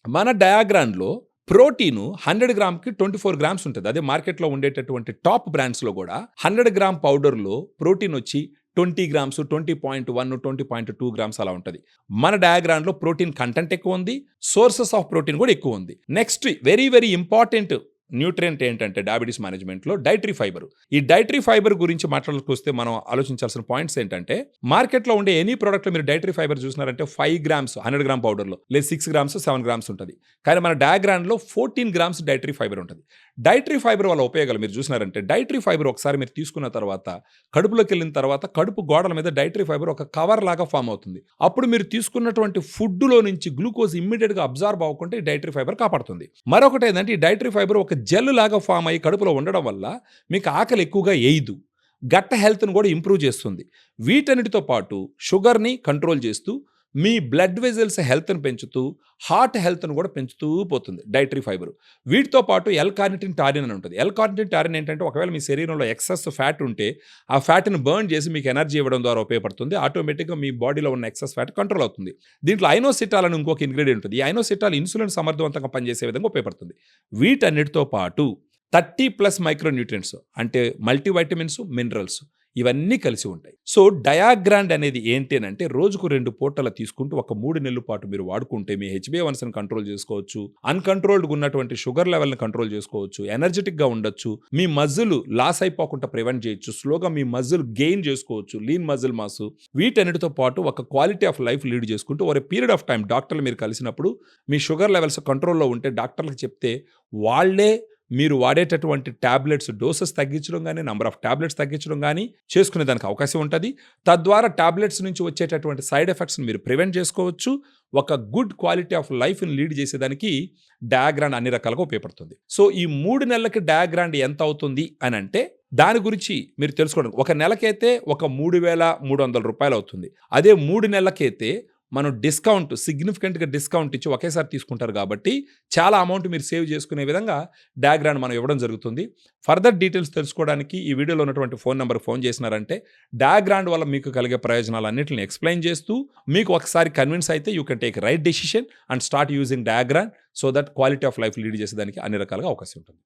మన డయాగ్రామ్‌లో protein 100 గ్రామ్‌కి 24 grams ఉంటది. అదే మార్కెట్‌లో ఉండేటటువంటి టాప్ బ్రాండ్స్‌లో గూడా 100 గ్రామ్ పౌడర్‌లో ప్రోటీనొచ్చి 20 గ్రామ్స్, 20.1, 20.2 గ్రామ్స్ అలా ఉంటది. మన డయాగ్రామ్‌లో ప్రోటీన్ కంటెంట్ ఎక్కువుంది. సోర్సెస్ ఆఫ్ ప్రోటీన్ గూడా ఎక్కువుంది. Next very very important nutrient ఏంటంటే డయాబెటిస్ మేనేజ్మెంట్‌లో డైటరీ ఫైబర్. ఈ డైటరీ ఫైబర్ గురించి మాట్లాడకొస్తే మనం ఆలోచించాల్సిన పాయింట్స్ ఏంటంటే, మార్కెట్‌లో ఉండే ఎనీ ప్రొడక్ట్‌లో మీరు డైటరీ ఫైబర్ చూసినారంటే 5 గ్రామ్స్ 100 గ్రామ్ పౌడర్‌లో లేదా 6 గ్రామ్స్, 7 గ్రామ్స్ ఉంటది. కానీ మన డయాగ్రామ్‌లో 14 గ్రామ్స్ డైటరీ ఫైబర్ ఉంటది. డైటరీ ఫైబర్ వల్ల ఉపయోగాలు మీరు చూసినారంటే, డైటరీ ఫైబర్ ఒకసారి మీరు తీసుకున్న తర్వాత కడుపులోకెళ్ళిన తర్వాత కడుపు గోడల మీద డైటరీ ఫైబర్ ఒక కవర్ లాగా ఫామ్ అవుతుంది. అప్పుడు మీరు తీసుకున్నటువంటి ఫుడ్‌లో నుంచి గ్లూకోజ్ ఇమ్మీడియేట్‌గా అబ్జార్బ్ అవ్వకుంటే ఈ డైటరీ ఫైబర్ కాపాడుతుంది. మరొకటి ఏందంటే ఈ డైటరీ ఫైబర్ ఒక జెల్ లాగా ఫామ్ అయ్యి కడుపులో ఉండడం వల్ల మీకు ఆకలి ఎక్కువగా ఎయ్యదు. గట్ హెల్త్‌ని కూడా ఇంప్రూవ్ చేస్తుంది. వీటన్నిటితో పాటు షుగర్‌ని కంట్రోల్ చేస్తూ, మీ బ్లడ్ వెజల్స్ హెల్త్‌ని పెంచుతూ, హార్ట్ హెల్త్‌ని కూడా పెంచుతూ పోతుంది డైటరీ ఫైబర్. వీటితో పాటు ఎల్ కార్నిటిన్ టారిన్ అని ఉంటుంది. ఎల్ కార్నిటిన్ టారిన్ ఏంటంటే ఒకవేళ మీ శరీరంలో ఎక్సెస్ ఫ్యాట్ ఉంటే ఆ ఫ్యాట్‌ని బర్న్ చేసి మీకు ఎనర్జీ ఇవ్వడం ద్వారా ఉపయోగపడుతుంది. ఆటోమేటిక్‌గా మీ బాడీలో ఉన్న ఎక్సెస్ ఫ్యాట్ కంట్రోల్ అవుతుంది. దీంట్లో ఐనోసిటాల్ అని ఇంకొక ఇంగ్రీడియంట్ ఉంటుంది. ఈ ఐనోసిటాల్ ఇన్సులిన్ సమర్థవంతంగా పనిచేసే విధంగా ఉపయోగపడుతుంది. వీటన్నిటితో పాటు 30+ మైక్రో న్యూట్రియంట్స్ అంటే మల్టీవైటమిన్స్, మినరల్స్ ఇవన్నీ కలిసి ఉంటాయి. సో డయాగ్రాండ్ అనేది ఏంటి అనంటే రోజుకు 2 పూటల తీసుకుంటూ ఒక 3 నెలల పాటు మీరు వాడుకుంటే మీ హెచ్బిఏవన్స్‌ని కంట్రోల్ చేసుకోవచ్చు. అన్‌కంట్రోల్డ్‌గా ఉన్నటువంటి షుగర్ లెవెల్‌ని కంట్రోల్ చేసుకోవచ్చు. ఎనర్జిటిక్‌గా ఉండొచ్చు. మీ మజిల్ లాస్ అయిపోకుండా ప్రివెంట్ చేయొచ్చు. స్లోగా మీ మజిల్ గెయిన్ చేసుకోవచ్చు. లీన్ మజిల్ మాస్ వీటన్నిటితో పాటు ఒక క్వాలిటీ ఆఫ్ లైఫ్ లీడ్ చేసుకుంటూ over a period of time డాక్టర్లు మీరు కలిసినప్పుడు మీ షుగర్ లెవెల్స్ కంట్రోల్‌లో ఉంటే డాక్టర్లకు చెప్తే వాళ్ళే మీరు వాడేటటువంటి టాబ్లెట్స్ డోసెస్ తగ్గించడం గానీ, నంబర్ ఆఫ్ టాబ్లెట్స్ తగ్గించడం గానీ చేసుకునే దానికి అవకాశం ఉంటది. తద్వారా టాబ్లెట్స్ నుంచి వచ్చేటటువంటి సైడ్ ఎఫెక్ట్స్‌ని మీరు ప్రివెంట్ చేసుకోవచ్చు. ఒక గుడ్ క్వాలిటీ ఆఫ్ లైఫ్‌ని లీడ్ చేసేదానికి డయాగ్రాండ్ అన్ని రకాలుగా ఉపయోగపడుతుంది. సో ఈ 3 నెలలకి డయాగ్రాండ్ ఎంత అవుతుంది అనంటే దాని గురించి మీరు తెలుసుకోవడం. ఒక నెలకైతే ఒక రూ. 3,300 అవుతుంది. అదే 3 నెలలకైతే మనం డిస్కౌంట్ సిగ్నిఫికెంట్‌గా డిస్కౌంట్ ఇచ్చి ఒకేసారి తీసుకుంటారు కాబట్టి చాలా అమౌంట్ మీరు సేవ్ చేసుకునే విధంగా డయాగ్రామ్ మనం ఇవ్వడం జరుగుతుంది. ఫర్దర్ డీటెయిల్స్ తెలుసుకోవడానికి ఈ వీడియోలో ఉన్నటువంటి ఫోన్ నంబర్‌కి ఫోన్ చేసినారంటే డయాగ్రామ్ వల్ల మీకు కలిగే ప్రయోజనాలన్నిటిని ఎక్స్‌ప్లెయిన్ చేస్తూ మీకు ఒకసారి కన్విన్స్ అయితే you can take right decision and start using diagram so that quality of life lead చేసేదానికి అన్ని రకాలుగా అవకాశం ఉంటుంది.